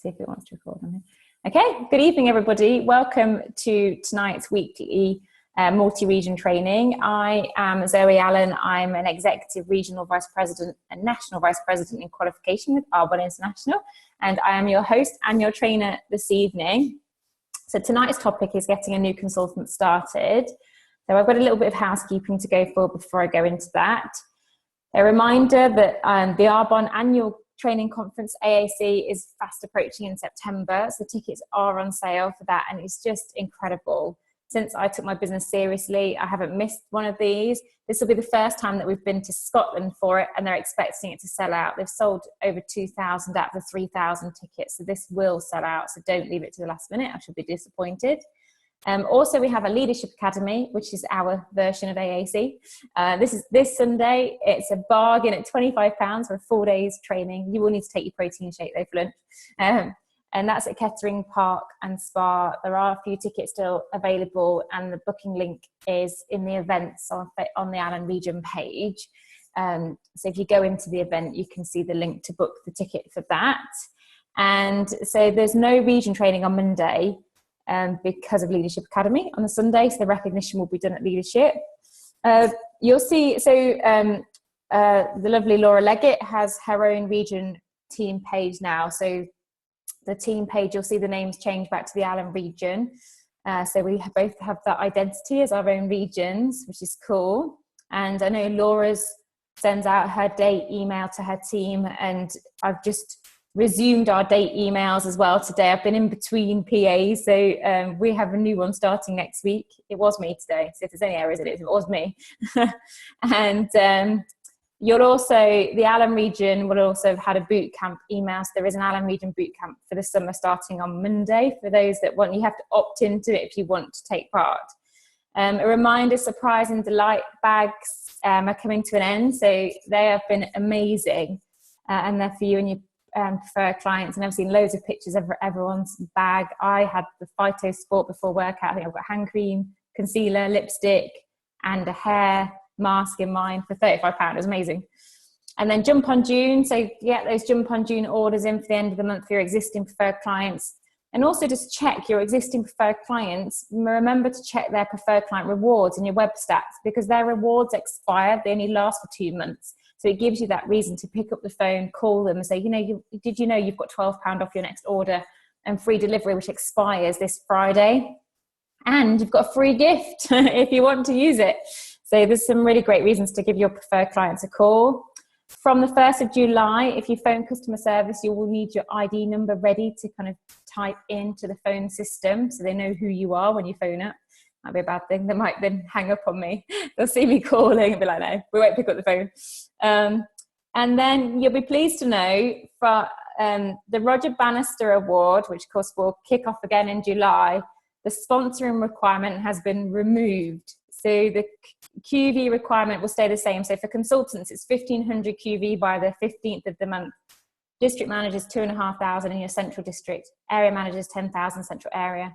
see if it wants to record on here. Okay, good evening, everybody. Welcome to tonight's weekly multi-region training. I am Zoe Allen. I'm an Executive Regional Vice President and National Vice President in Qualification with Arbonne International, and I am your host and your trainer this evening. So tonight's topic is getting a new consultant started. So I've got a little bit of housekeeping to go for before I go into that. A reminder that the Arbonne Annual Training Conference, AAC, is fast approaching in September, so tickets are on sale for that, and it's just incredible. Since I took my business seriously, I haven't missed one of these. This will be the first time that we've been to Scotland for it, and they're expecting it to sell out. They've sold over 2,000 out of the 3,000 tickets, so this will sell out, so don't leave it to the last minute. I should be disappointed. Also, we have a Leadership Academy, which is our version of AAC. This Sunday. It's a bargain at £25 for a 4 days training. You will need to take your protein shake though for lunch. And that's at Kettering Park and Spa. There are a few tickets still available, and the booking link is in the events on the Allen Region page. So if you go into the event, you can see the link to book the ticket for that. And so there's no region training on Monday, because of Leadership Academy on the Sunday, so the recognition will be done at Leadership. You'll see, so the lovely Laura Leggett has her own region team page now. So the team page, you'll see the names change back to the Allen region. So we both have that identity as our own regions, which is cool. And I know Laura's sends out her date email to her team, and I've just resumed our date emails as well today. I've been in between PAs, so we have a new one starting next week. It was me today, so if there's any errors in it, it was me. And you'll also, the Allen region will also have had a boot camp email. So there is an Allen region boot camp for the summer starting on Monday. For those that want, you have to opt into it if you want to take part. A reminder, surprise and delight bags are coming to an end. So they have been amazing, and they're for you and your preferred clients, and I've seen loads of pictures of everyone's bag. I had the Phyto Sport before workout. I think I've got hand cream, concealer, lipstick, and a hair mask in mine for £35. It was amazing. And then Jump on June. So get those Jump on June orders in for the end of the month for your existing preferred clients. And also just check your existing preferred clients. Remember to check their preferred client rewards in your web stats, because their rewards expire. They only last for 2 months. So it gives you that reason to pick up the phone, call them and say, did you know you've got £12 off your next order and free delivery, which expires this Friday? And you've got a free gift if you want to use it. So there's some really great reasons to give your preferred clients a call. From the 1st of July, if you phone customer service, you will need your ID number ready to kind of type into the phone system so they know who you are when you phone up. Might be a bad thing. They might then hang up on me. They'll see me calling and be like, no, we won't pick up the phone. And then you'll be pleased to know for the Roger Bannister Award, which of course will kick off again in July, the sponsoring requirement has been removed. So the QV requirement will stay the same. So for consultants, it's 1,500 QV by the 15th of the month. District managers, 2,500 in your central district. Area managers, 10,000 central area.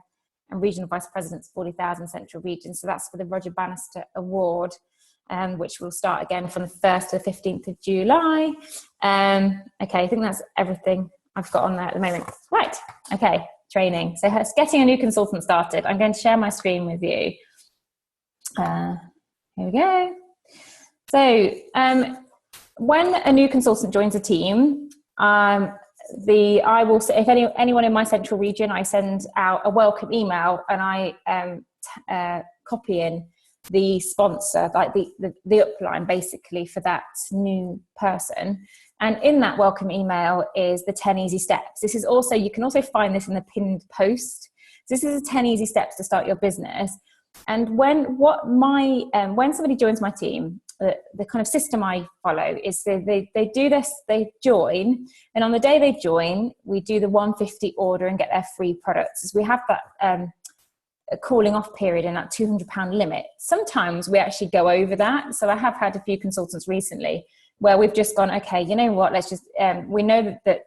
And regional vice presidents, 40,000 central region. So that's for the Roger Bannister Award, which will start again from the 1st to the 15th of July. Okay, I think that's everything I've got on there at the moment. Right, okay, training. So it's getting a new consultant started. I'm going to share my screen with you. Here we go. So when a new consultant joins a team, I will say, if anyone in my central region, I send out a welcome email, and I copy in the sponsor, like the upline basically for that new person. And in that welcome email is the 10 easy steps. This is also, you can also find this in the pinned post. So this is the 10 easy steps to start your business. And when somebody joins my team, the kind of system I follow is they do this, they join, and on the day they join, we do the 150 order and get their free products. As we have that a cooling off period and that £200 limit. Sometimes we actually go over that. So I have had a few consultants recently where we've just gone, okay, you know what, let's just, we know that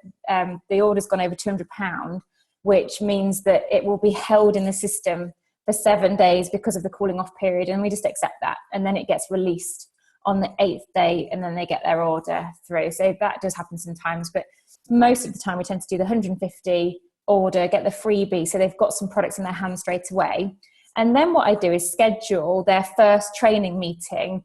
the order's gone over £200, which means that it will be held in the system for 7 days because of the cooling off period, and we just accept that, and then it gets released on the 8th day, and then they get their order through. So that does happen sometimes, but most of the time we tend to do the 150 order, get the freebie, so they've got some products in their hands straight away. And then what I do is schedule their first training meeting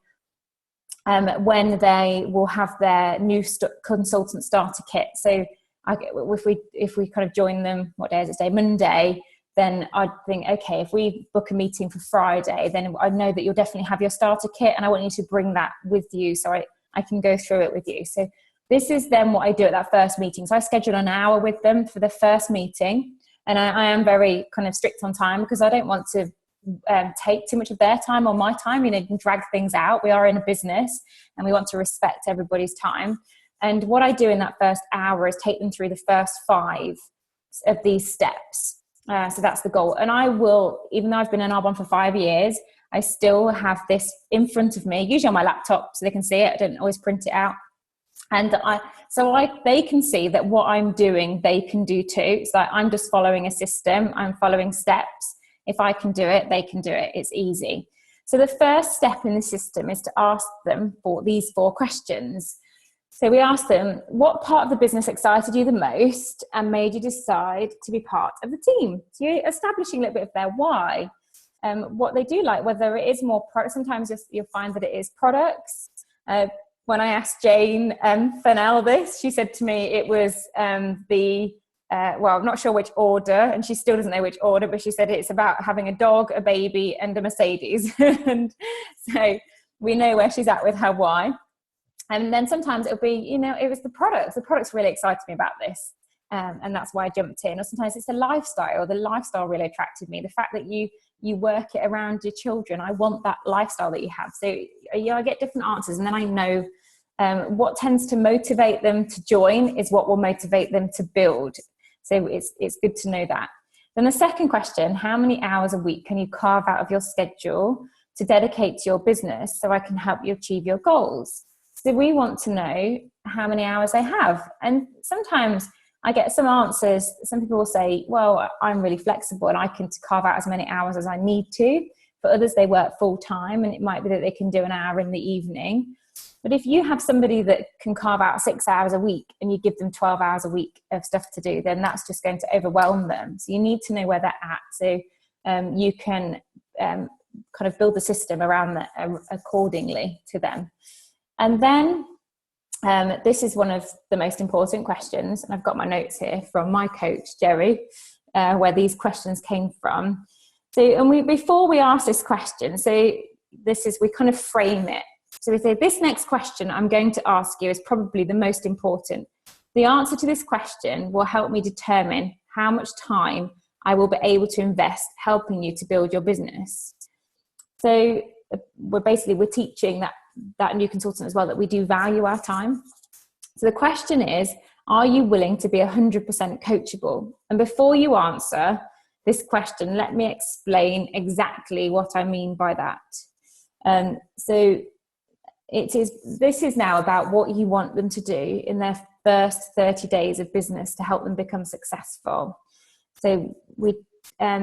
when they will have their new consultant starter kit. So if we kind of join them, what day is it today? Monday, then I'd think, okay, if we book a meeting for Friday, then I know that you'll definitely have your starter kit, and I want you to bring that with you so I can go through it with you. So this is then what I do at that first meeting. So I schedule an hour with them for the first meeting, and I am very kind of strict on time, because I don't want to take too much of their time or my time. You can drag things out. We are in a business and we want to respect everybody's time. And what I do in that first hour is take them through the first 5 of these steps. So that's the goal. And I will, even though I've been in Arbonne for 5 years, I still have this in front of me, usually on my laptop so they can see it. I don't always print it out. And they can see that what I'm doing, they can do too. It's like I'm just following a system. I'm following steps. If I can do it, they can do it. It's easy. So the first step in the system is to ask them for these 4 questions. So we ask them, what part of the business excited you the most and made you decide to be part of the team? So you're establishing a little bit of their why, what they do like, whether it is more products. Sometimes you'll find that it is products. When I asked Jane Fennell this, she said to me it was well, I'm not sure which order, and she still doesn't know which order, but she said it's about having a dog, a baby, and a Mercedes. And so we know where she's at with her why. And then sometimes it'll be, it was the products. The products really excited me about this. And that's why I jumped in. Or sometimes it's the lifestyle. The lifestyle really attracted me. The fact that you work it around your children. I want that lifestyle that you have. So I get different answers, and then I know what tends to motivate them to join is what will motivate them to build. So it's good to know that. Then the second question, how many hours a week can you carve out of your schedule to dedicate to your business so I can help you achieve your goals? So we want to know how many hours they have. And sometimes I get some answers. Some people will say, well, I'm really flexible and I can carve out as many hours as I need to. For others, they work full time, and it might be that they can do an hour in the evening. But if you have somebody that can carve out 6 hours a week and you give them 12 hours a week of stuff to do, then that's just going to overwhelm them. So you need to know where they're at. So you can kind of build the system around that accordingly to them. And then this is one of the most important questions. And I've got my notes here from my coach, Jerry, where these questions came from. So, and before we ask this question, so we kind of frame it. So we say, this next question I'm going to ask you is probably the most important. The answer to this question will help me determine how much time I will be able to invest helping you to build your business. So we're teaching that new consultant as well that we do value our time. So the question is, are you willing to be 100% coachable? And before you answer this question, let me explain exactly what I mean by that. So this is now about what you want them to do in their first 30 days of business to help them become successful. So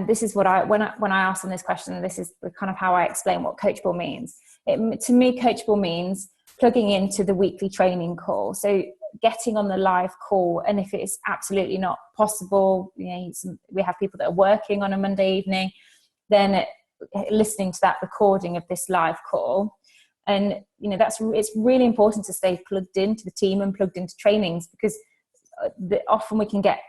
this is what when I ask them this question, this is kind of how I explain what coachable means. To me, coachable means plugging into the weekly training call. So getting on the live call, and if it's absolutely not possible, we have people that are working on a Monday evening, then listening to that recording of this live call. And it's really important to stay plugged into the team and plugged into trainings, because often we can get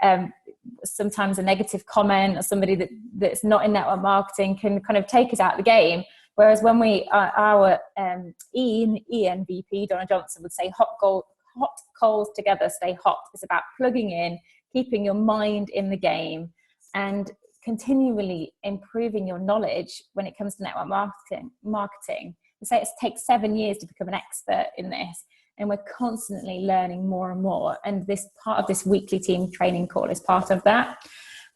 sometimes a negative comment, or somebody that's not in network marketing can kind of take us out of the game. Whereas when our ENVP, Donna Johnson, would say hot coals together stay hot. It's about plugging in, keeping your mind in the game, and continually improving your knowledge when it comes to network marketing. We say it takes 7 years to become an expert in this, and we're constantly learning more and more. And this part of this weekly team training call is part of that.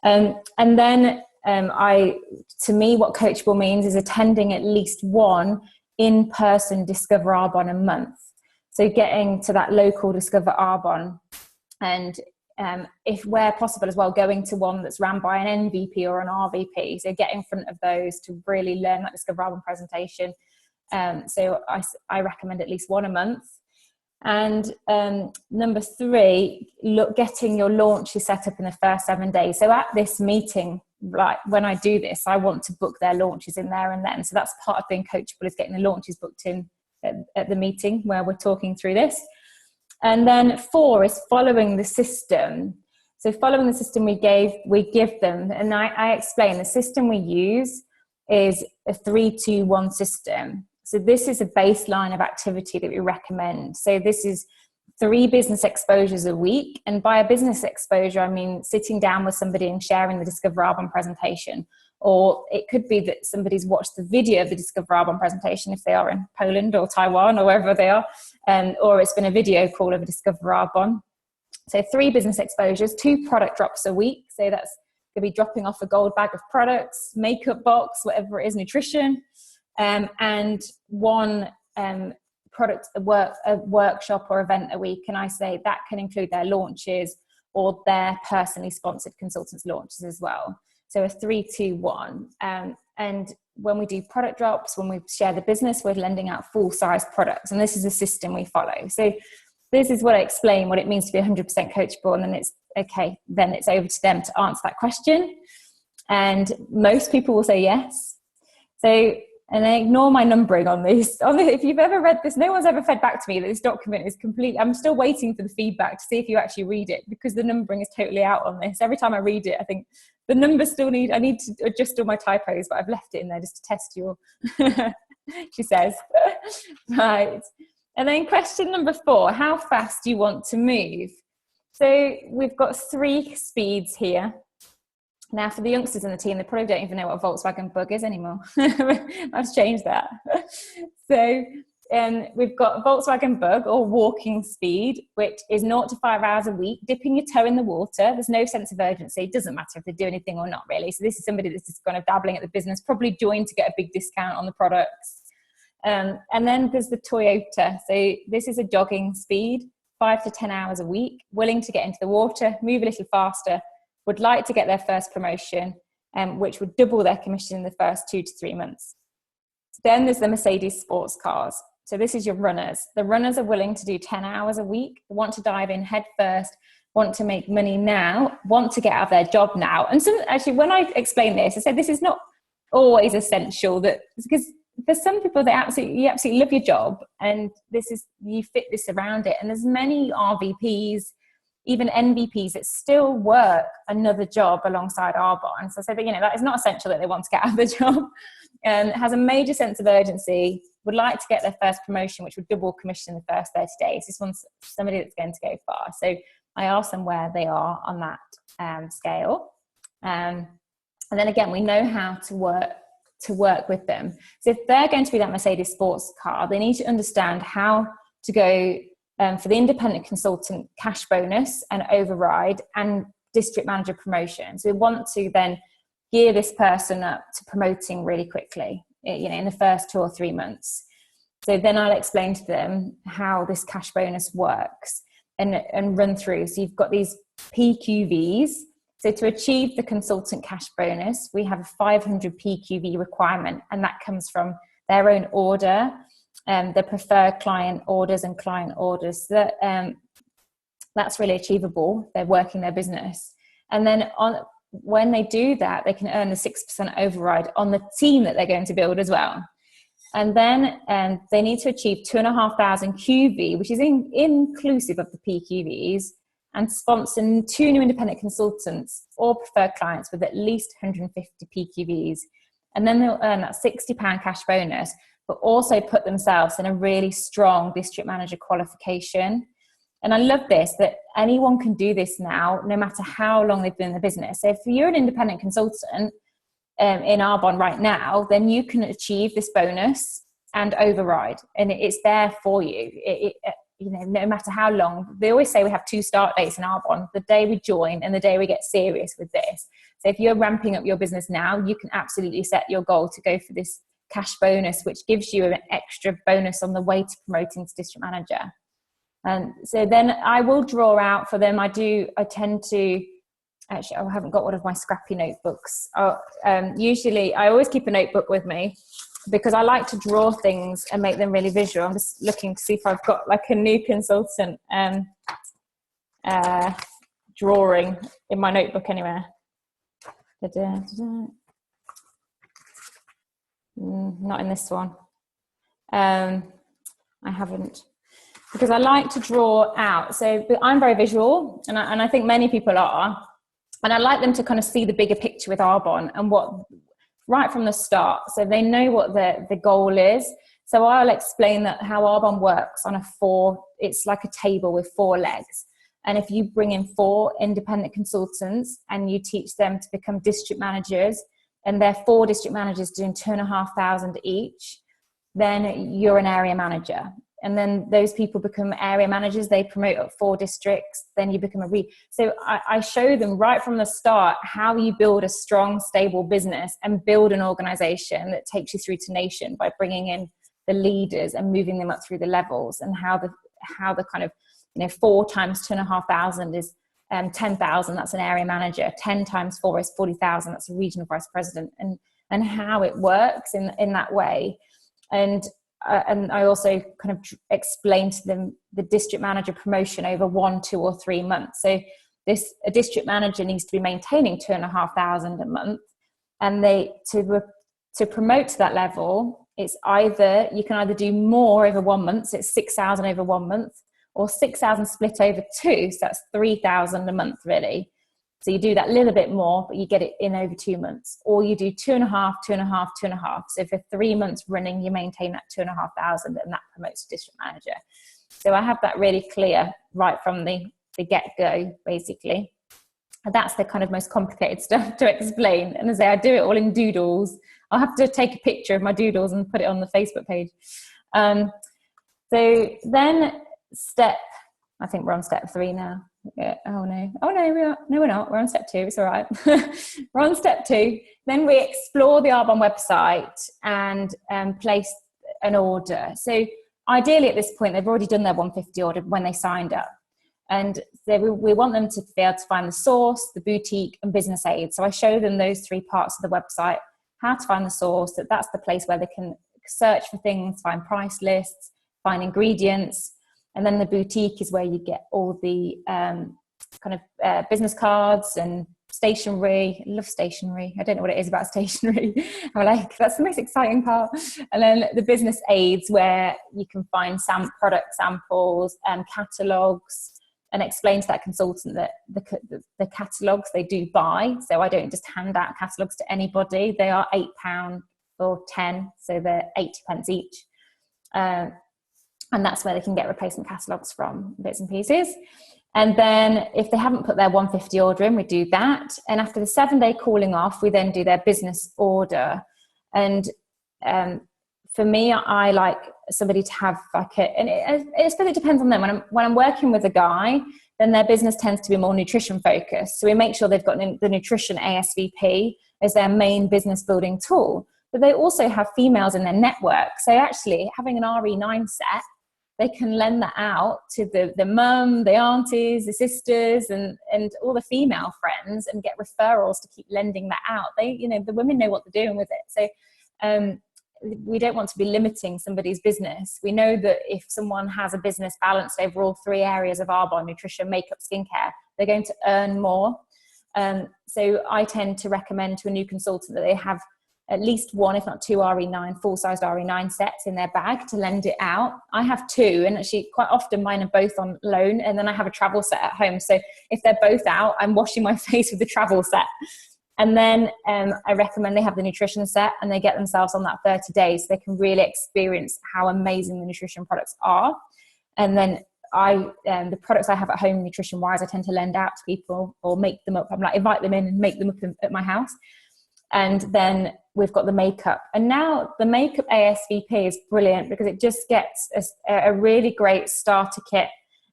And then to me, what coachable means is attending at least one in-person Discover Arbonne a month. So getting to that local Discover Arbonne, and if where possible as well, going to one that's run by an NVP or an RVP. So get in front of those to really learn that Discover Arbonne presentation. So I recommend at least one a month. And number 3, getting your launches set up in the first 7 days. So at this meeting, like when I do this, I want to book their launches in there and then. So that's part of being coachable, is getting the launches booked in at the meeting where we're talking through this. And then 4 is following the system. So following the system we give them, and I explain the system we use is a 3-2-1 system. So this is a baseline of activity that we recommend. So this is 3 business exposures a week. And by a business exposure, I mean sitting down with somebody and sharing the Discover Arbonne presentation. Or it could be that somebody's watched the video of the Discover Arbonne presentation if they are in Poland or Taiwan or wherever they are. Or it's been a video call of a Discover Arbonne. So 3 business exposures, 2 product drops a week. So that's going to be dropping off a gold bag of products, makeup box, whatever it is, nutrition. And 1 product, a workshop or event a week. And I say that can include their launches or their personally sponsored consultants' launches as well. So a 3-2-1. And when we do product drops, when we share the business, we're lending out full-size products. And this is a system we follow. So this is what I explain, what it means to be 100% coachable. And then it's okay, then it's over to them to answer that question. And most people will say yes. So, and I ignore my numbering on this. If you've ever read this, no one's ever fed back to me that this document is complete. I'm still waiting for the feedback to see if you actually read it, because the numbering is totally out on this. Every time I read it, I think the numbers I need to adjust all my typos, but I've left it in there just to test your, she says. Right. And then question number 4, how fast do you want to move? So we've got 3 speeds here. Now, for the youngsters in the team, they probably don't even know what a Volkswagen Bug is anymore. I've changed that. So we've got Volkswagen Bug, or walking speed, which is 0 to 5 hours a week, dipping your toe in the water. There's no sense of urgency. It doesn't matter if they do anything or not, really. So this is somebody that's just kind of dabbling at the business, probably joined to get a big discount on the products. And then there's the Toyota. So this is a jogging speed, 5 to 10 hours a week, willing to get into the water, move a little faster, would like to get their first promotion, which would double their commission in the first 2 to 3 months. Then there's the Mercedes sports cars. So this is your runners. The runners are willing to do 10 hours a week, want to dive in head first, want to make money now, want to get out of their job now. And so actually, when I explain this, I said this is not always essential, that because for some people, you absolutely love your job, and you fit this around it. And there's many RVPs, even NVPs, that still work another job alongside Arbonne. So I said that, that is not essential that they want to get out of the job. Has a major sense of urgency, would like to get their first promotion, which would double commission in the first 30 days. This one's somebody that's going to go far. So I asked them where they are on that scale. And then again, we know how to work with them. So if they're going to be that Mercedes sports car, they need to understand how to go for the independent consultant cash bonus and override and district manager promotion. So we want to then gear this person up to promoting really quickly, in the first 2 or 3 months. So then I'll explain to them how this cash bonus works and run through. So you've got these PQVs. So to achieve the consultant cash bonus, we have a 500 PQV requirement, and that comes from their own order, their preferred client orders and client orders. So that's really achievable. They're working their business. And then when they do that, they can earn the 6% override on the team that they're going to build as well. And then they need to achieve 2,500 QV, which is inclusive of the PQVs, and sponsor 2 new independent consultants or preferred clients with at least 150 PQVs. And then they'll earn that £60 cash bonus, but also put themselves in a really strong district manager qualification. And I love this, that anyone can do this now, no matter how long they've been in the business. So if you're an independent consultant in Arbonne right now, then you can achieve this bonus and override, and it's there for you. No matter how long. They always say we have 2 start dates in Arbonne, the day we join and the day we get serious with this. So if you're ramping up your business now, you can absolutely set your goal to go for this cash bonus, which gives you an extra bonus on the way to promoting to district manager. And so then I will draw out for them. I tend to, actually, I haven't got one of my scrappy notebooks. Usually I always keep a notebook with me, because I like to draw things and make them really visual. I'm just looking to see if I've got like a new consultant drawing in my notebook anywhere. Not in this one. I haven't, because I like to draw out. So I'm very visual, and I think many people are, and I like them to kind of see the bigger picture with Arbonne and what, right from the start, so they know what the goal is. So I'll explain that how Arbonne works on it's like a table with 4 legs. And if you bring in 4 independent consultants and you teach them to become district managers, and they're 4 district managers doing 2,500 each, then you're an area manager. And then those people become area managers, they promote up 4 districts, then you become so I show them right from the start how you build a strong, stable business and build an organization that takes you through to nation by bringing in the leaders and moving them up through the levels, and how the kind of, 4 times 2,500 is 10,000, that's an area manager. 10 times 4 is 40,000, that's a regional vice president, and how it works in that way. And I also kind of explain to them the district manager promotion over 1, 2, or 3 months. So a district manager needs to be maintaining 2,500 a month, and to promote to that level, it's you can either do more over 1 month, so it's 6,000 over 1 month, or 6,000 split over 2, so that's 3,000 a month really. So you do that little bit more, but you get it in over 2 months. Or you do 2.5, 2.5, 2.5. So for 3 months running, you maintain that 2,500, and that promotes to district manager. So I have that really clear right from the get-go, basically. And that's the kind of most complicated stuff to explain. And as I say, I do it all in doodles. I'll have to take a picture of my doodles and put it on the Facebook page. So then I think we're on step 3 now. Yeah. Oh no, we're not. We're on step 2. It's all right. We're on step 2. Then we explore the Arbonne website and place an order. So ideally at this point, they've already done their 150 order when they signed up. And so we want them to be able to find the source, the boutique, and business aid. So I show them those 3 parts of the website, how to find the source, that's the place where they can search for things, find price lists, find ingredients. And then the boutique is where you get all the business cards and stationery. I love stationery. I don't know what it is about stationery. I'm like, that's the most exciting part. And then the business aids, where you can find product samples and catalogues, and explain to that consultant that the catalogues they do buy. So I don't just hand out catalogues to anybody. They are £8 or 10, so they're 80 pence each. And that's where they can get replacement catalogues from, bits and pieces. And then if they haven't put their 150 order in, we do that. And after the 7-day calling off, we then do their business order. And for me, I like somebody to have and it really depends on them. When I'm working with a guy, then their business tends to be more nutrition focused. So we make sure they've got the nutrition ASVP as their main business building tool. But they also have females in their network. So actually having an RE9 set, they can lend that out to the mum, the aunties, the sisters, and all the female friends, and get referrals to keep lending that out. The women know what they're doing with it. So we don't want to be limiting somebody's business. We know that if someone has a business balanced over all 3 areas of Arbonne, nutrition, makeup, skincare, they're going to earn more. So I tend to recommend to a new consultant that they have at least 1, if not 2 RE9, full-sized RE9 sets in their bag to lend it out. I have 2, and actually quite often mine are both on loan, and then I have a travel set at home. So if they're both out, I'm washing my face with the travel set. And then I recommend they have the nutrition set, and they get themselves on that 30 days so they can really experience how amazing the nutrition products are. And then the products I have at home nutrition-wise, I tend to lend out to people or make them up. I'm like, invite them in and make them up at my house. And then we've got the makeup. And now the makeup ASVP is brilliant because it just gets a really great starter kit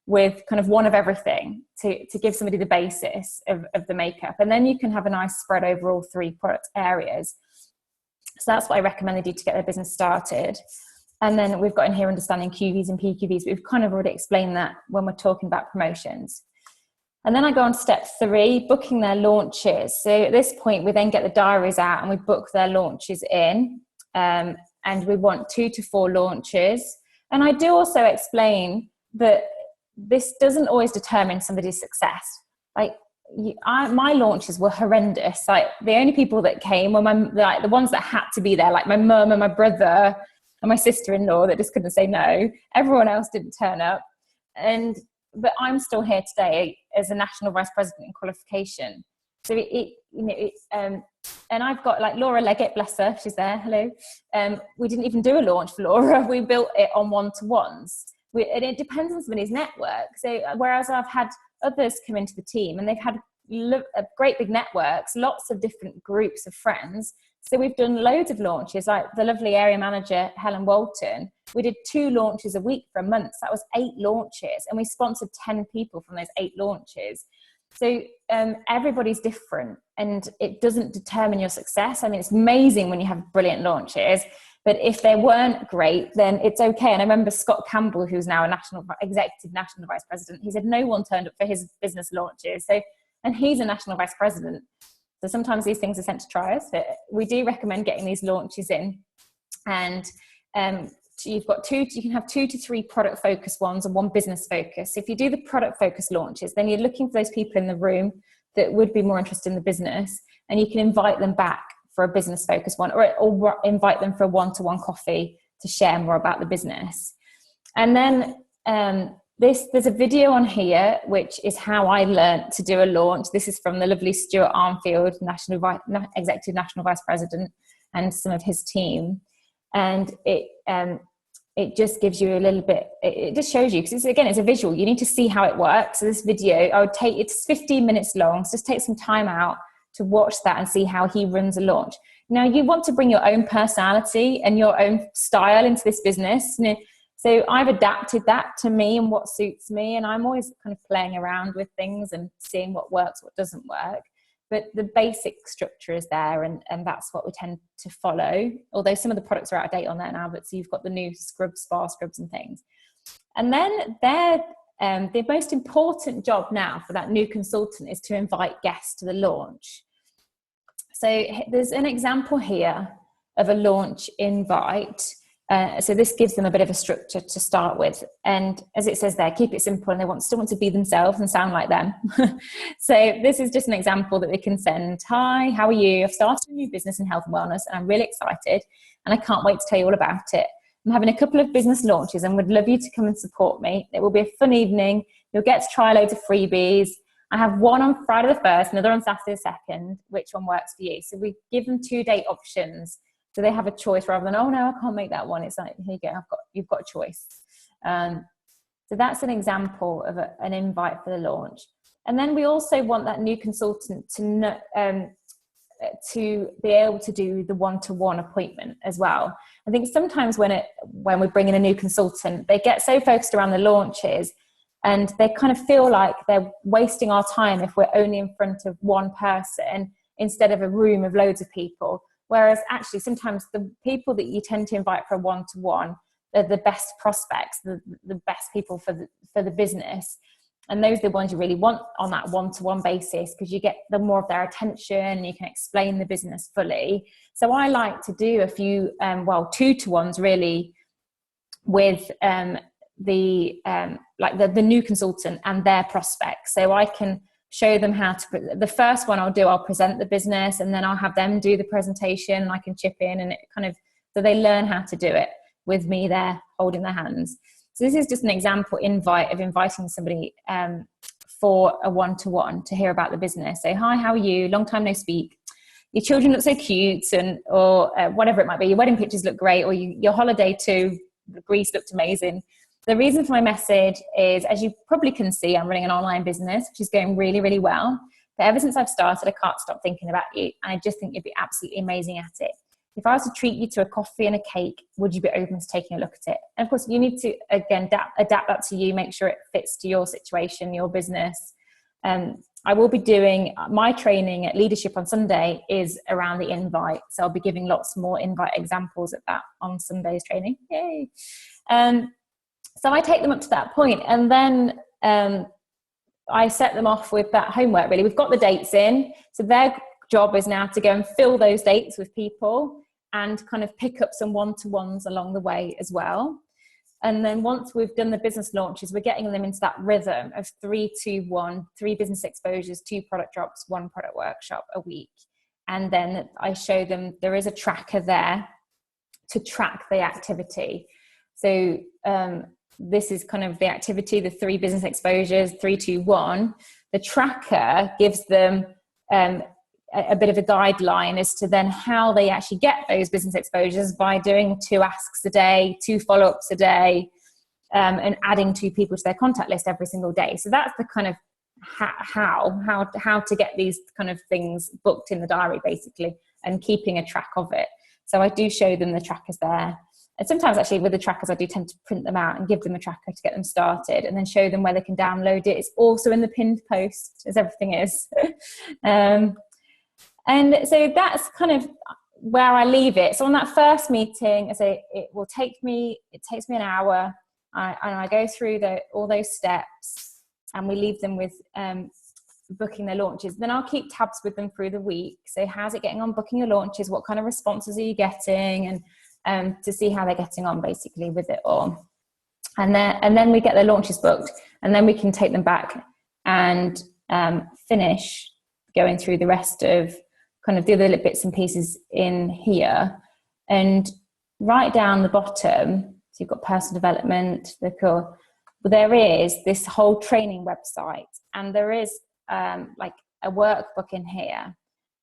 with kind of one of everything to give somebody the basis of the makeup. And then you can have a nice spread over all 3 product areas. So that's what I recommend they do to get their business started. And then we've got in here understanding QVs and PQVs. We've kind of already explained that when we're talking about promotions. And then I go on to step 3, booking their launches. So at this point, we then get the diaries out and we book their launches in. And and we want 2 to 4 launches. And I do also explain that this doesn't always determine somebody's success. Like my launches were horrendous. Like the only people that came were the ones that had to be there, like my mum and my brother and my sister-in-law that just couldn't say no. Everyone else didn't turn up. But I'm still here today as a national vice president in qualification. So and I've got like Laura Leggett, bless her, she's there, hello. We didn't even do a launch for Laura. We built it on one-to-ones. And it depends on somebody's network. So whereas I've had others come into the team and they've had great big networks, lots of different groups of friends. So we've done loads of launches, like the lovely area manager, Helen Walton. We did 2 launches a week for a month. So that was 8 launches, and we sponsored 10 people from those 8 launches. So everybody's different, and it doesn't determine your success. I mean, it's amazing when you have brilliant launches, but if they weren't great, then it's okay. And I remember Scott Campbell, who's now a executive national vice president, he said no one turned up for his business launches. And he's a national vice president. So sometimes these things are sent to try us, but we do recommend getting these launches in. And you can have 2 to 3 product focused ones and 1 business focus. So if you do the product focused launches, then you're looking for those people in the room that would be more interested in the business, and you can invite them back for a business focused one, or invite them for a one-to-one coffee to share more about the business. And then there's a video on here, which is how I learned to do a launch. This is from the lovely Stuart Armfield, Executive National Vice President, and some of his team. And it just gives you a little bit, it just shows you, because it's a visual. You need to see how it works. So this video, it's 15 minutes long. So just take some time out to watch that and see how he runs a launch. Now, you want to bring your own personality and your own style into this business. So I've adapted that to me and what suits me. And I'm always kind of playing around with things and seeing what works, what doesn't work. But the basic structure is there, and that's what we tend to follow. Although some of the products are out of date on there now, but so you've got the new scrubs, spa scrubs and things. And then the most important job now for that new consultant is to invite guests to the launch. So there's an example here of a launch invite. So this gives them a bit of a structure to start with. And as it says there, keep it simple, and they still want to be themselves and sound like them. So this is just an example that they can send. Hi, how are you? I've started a new business in health and wellness, and I'm really excited, and I can't wait to tell you all about it. I'm having a couple of business launches and would love you to come and support me. It will be a fun evening. You'll get to try loads of freebies. I have one on Friday the 1st, another on Saturday the 2nd. Which one works for you? So we give them 2 date options. So they have a choice rather than, oh no, I can't make that one. It's like, here you go, you've got a choice. So that's an example of an invite for the launch. And then we also want that new consultant to be able to do the one-to-one appointment as well. I think sometimes when we bring in a new consultant, they get so focused around the launches, and they kind of feel like they're wasting our time if we're only in front of one person instead of a room of loads of people. Whereas actually sometimes the people that you tend to invite for a one-to-one are the best prospects, the best people for the business. And those are the ones you really want on that one-to-one basis, because you get the more of their attention and you can explain the business fully. So I like to do a few, 2-to-ones really with the new consultant and their prospects. So I can show them how to, the first one I'll present the business, and then I'll have them do the presentation, and I can chip in, and it kind of, so they learn how to do it with me there holding their hands. So this is just an example invite of inviting somebody for a one-to-one to hear about the business. Say, hi, how are you? Long time no speak. Your children look so cute, or whatever it might be. Your wedding pictures look great, or your holiday to Greece looked amazing. The reason for my message is, as you probably can see, I'm running an online business, which is going really, really well. But ever since I've started, I can't stop thinking about you. And I just think you'd be absolutely amazing at it. If I was to treat you to a coffee and a cake, would you be open to taking a look at it? And of course, you need to, again, adapt that to you, make sure it fits to your situation, your business. I will be doing my training at Leadership on Sunday is around the invite. So I'll be giving lots more invite examples at that on Sunday's training. Yay. So I take them up to that point, and then I set them off with that homework, really. We've got the dates in. So their job is now to go and fill those dates with people and kind of pick up some one-to-ones along the way as well. And then once we've done the business launches, we're getting them into that rhythm of 3, 2, 1, 3 business exposures, 2 product drops, 1 product workshop a week. And then I show them there is a tracker there to track the activity. So this is kind of the activity, the 3 business exposures, 3, 2, 1. The tracker gives them a bit of a guideline as to then how they actually get those business exposures by doing 2 asks a day, 2 follow-ups a day, and adding 2 people to their contact list every single day. So that's the kind of how to get these kind of things booked in the diary, basically, and keeping a track of it. So I do show them the trackers there. And sometimes actually with the trackers, I do tend to print them out and give them a tracker to get them started, and then show them where they can download it. It's also in the pinned post, as everything is. And so that's kind of where I leave it. So on that first meeting, I say it takes me an hour. I go through all those steps, and we leave them with booking their launches. Then I'll keep tabs with them through the week. So how's it getting on booking your launches? What kind of responses are you getting? And to see how they're getting on basically with it all. And then we get their launches booked, and then we can take them back and finish going through the rest of kind of the other bits and pieces in here, and right down the bottom, so you've got personal development, there is this whole training website, and there is like a workbook in here,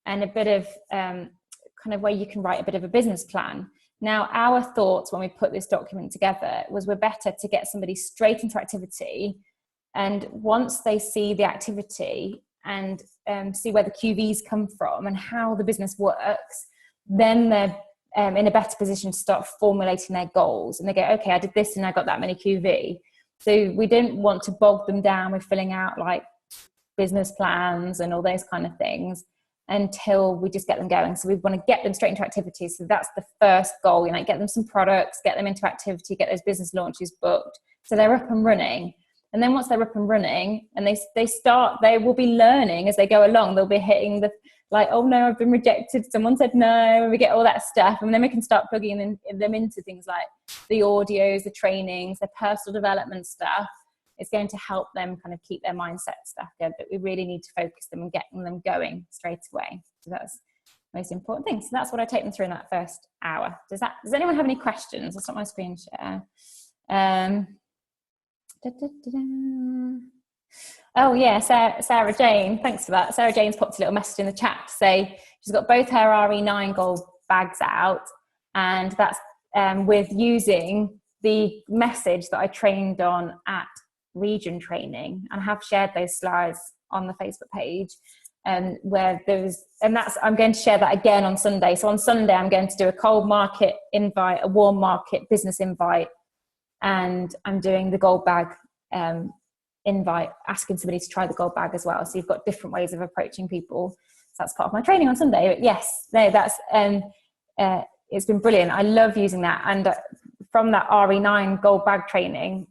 and a bit of kind of where you can write a bit of a business plan. Now, our thoughts when we put this document together was we're better to get somebody straight into activity, and once they see the activity and see where the QVs come from and how the business works, then they're in a better position to start formulating their goals. And they go, okay, I did this and I got that many QV. So we didn't want to bog them down with filling out like business plans and all those kind of things until we just get them going. So we want to get them straight into activity. So that's the first goal, get them some products, get them into activity, get those business launches booked, so they're up and running. And then once they're up and running and they will be learning as they go along. They'll be hitting oh no, I've been rejected, someone said no, and we get all that stuff. And then we can start plugging them into things like the audios, the trainings, the personal development stuff. It's going to help them kind of keep their mindset stuff good, but we really need to focus them on getting them going straight away. So that's the most important thing. So that's what I take them through in that first hour. Does anyone have any questions? I'll stop my screen share. Oh yeah, Sarah Jane, thanks for that. Sarah Jane's popped a little message in the chat to say she's got both her RE9 gold bags out, and that's with using the message that I trained on at Region Training, and I have shared those slides on the Facebook page, where I'm going to share that again on Sunday. So on Sunday I'm going to do a cold market invite, a warm market business invite, and I'm doing the gold bag invite, asking somebody to try the gold bag as well. So you've got different ways of approaching people. So that's part of my training on Sunday. But yes, no, that's it's been brilliant. I love using that. And from that RE9 gold bag training,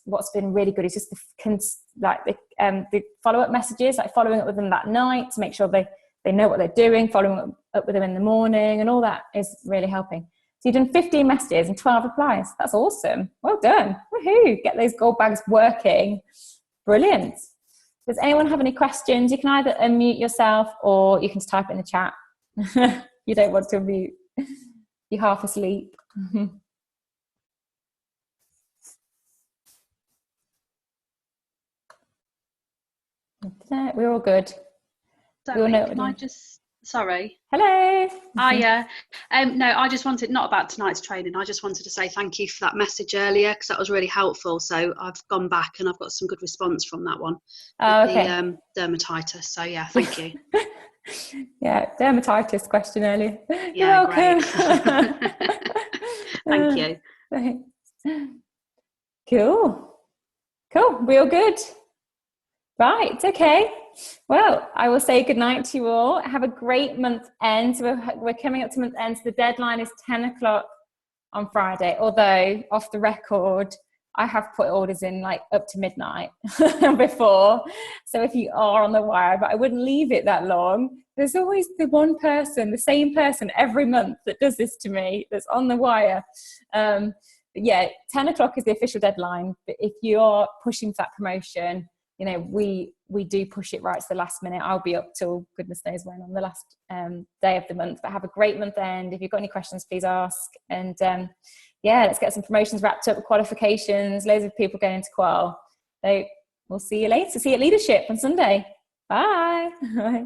what's been really good is just the follow-up messages, like following up with them that night to make sure they know what they're doing, following up with them in the morning, and all that is really helping. So you've done 15 messages and 12 replies. That's awesome. Well done. Woohoo. Get those gold bags working. Brilliant. Does anyone have any questions? You can either unmute yourself or you can just type it in the chat. You don't want to unmute. You're half asleep. We're all good. Sorry. Hello. No, I just wanted, not about tonight's training, I just wanted to say thank you for that message earlier, because that was really helpful. So I've gone back and I've got some good response from that one. Oh, okay. The dermatitis. So yeah, thank you. Yeah, dermatitis question earlier. Yeah, great. Thank you. Cool. We all good? Right, okay. Well, I will say good night to you all. Have a great month end. So we're coming up to month end. So the deadline is 10 o'clock on Friday. Although, off the record, I have put orders in up to midnight before. So if you are on the wire, but I wouldn't leave it that long, There's always the one person, the same person every month that does this to me, that's on the wire. But yeah, 10 o'clock is the official deadline. But if you're pushing for that promotion, you know, we do push it right to the last minute. I'll be up till goodness knows when on the last day of the month. But have a great month end. If you've got any questions, please ask. And yeah, let's get some promotions wrapped up with qualifications. Loads of people going to qual. So we'll see you later. See you at Leadership on Sunday. Bye.